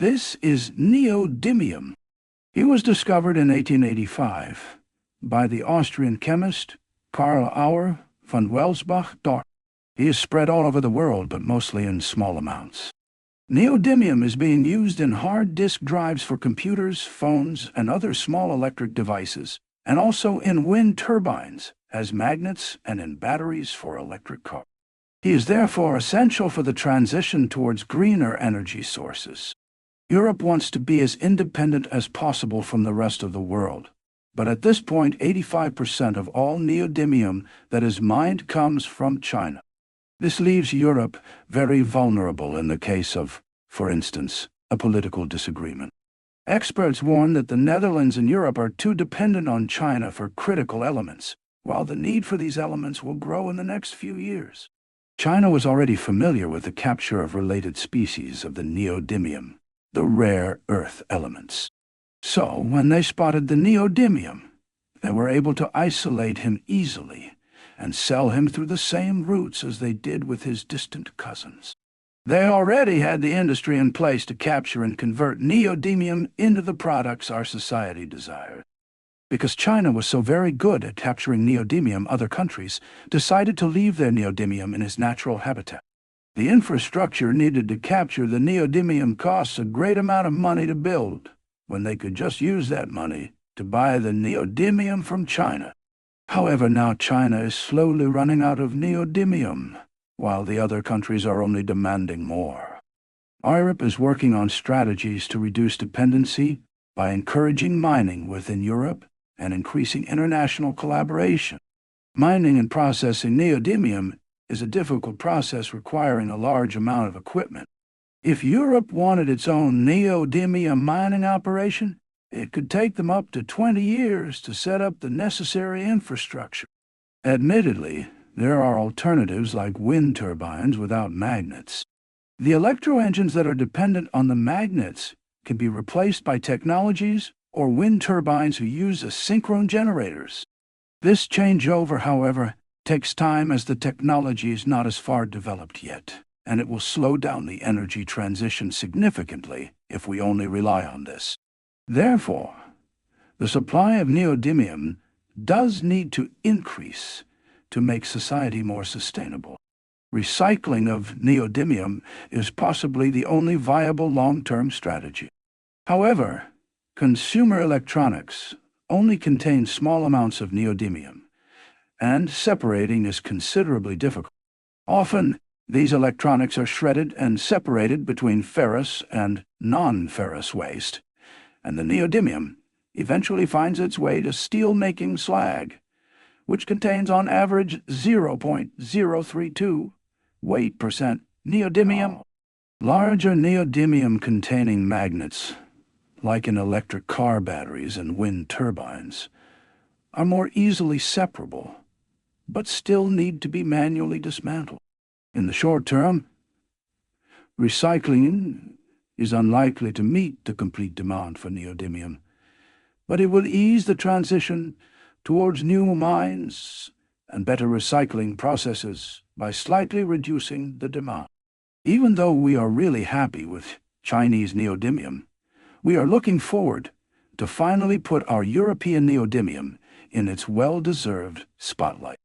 This is neodymium. It was discovered in 1885 by the Austrian chemist Karl Auer von Welsbach-Dort. He is spread all over the world, but mostly in small amounts. Neodymium is being used in hard disk drives for computers, phones, and other small electric devices, and also in wind turbines, as magnets, and in batteries for electric cars. He is therefore essential for the transition towards greener energy sources. Europe wants to be as independent as possible from the rest of the world. But at this point, 85% of all neodymium that is mined comes from China. This leaves Europe very vulnerable in the case of, for instance, a political disagreement. Experts warn that the Netherlands and Europe are too dependent on China for critical elements, while the need for these elements will grow in the next few years. China was already familiar with the capture of related species of the neodymium, the rare earth elements. So, when they spotted the neodymium, they were able to isolate him easily and sell him through the same routes as they did with his distant cousins. They already had the industry in place to capture and convert neodymium into the products our society desired. Because China was so very good at capturing neodymium, other countries decided to leave their neodymium in its natural habitat. The infrastructure needed to capture the neodymium costs a great amount of money to build, when they could just use that money to buy the neodymium from China. However, now China is slowly running out of neodymium, while the other countries are only demanding more. Europe is working on strategies to reduce dependency by encouraging mining within Europe and increasing international collaboration. Mining and processing neodymium is a difficult process requiring a large amount of equipment. If Europe wanted its own neodymium mining operation, it could take them up to 20 years to set up the necessary infrastructure. Admittedly, there are alternatives like wind turbines without magnets. The electro-engines that are dependent on the magnets can be replaced by technologies or wind turbines who use asynchronous generators. This changeover, however, takes time as the technology is not as far developed yet, and it will slow down the energy transition significantly if we only rely on this. Therefore, the supply of neodymium does need to increase to make society more sustainable. Recycling of neodymium is possibly the only viable long-term strategy. However, consumer electronics only contain small amounts of neodymium, and separating is considerably difficult. Often, these electronics are shredded and separated between ferrous and non-ferrous waste, and the neodymium eventually finds its way to steel-making slag, which contains on average 0.032 weight% neodymium. Larger neodymium-containing magnets, like in electric car batteries and wind turbines, are more easily separable, but still need to be manually dismantled. In the short term, recycling is unlikely to meet the complete demand for neodymium, but it will ease the transition towards new mines and better recycling processes by slightly reducing the demand. Even though we are really happy with Chinese neodymium, we are looking forward to finally put our European neodymium in its well-deserved spotlight.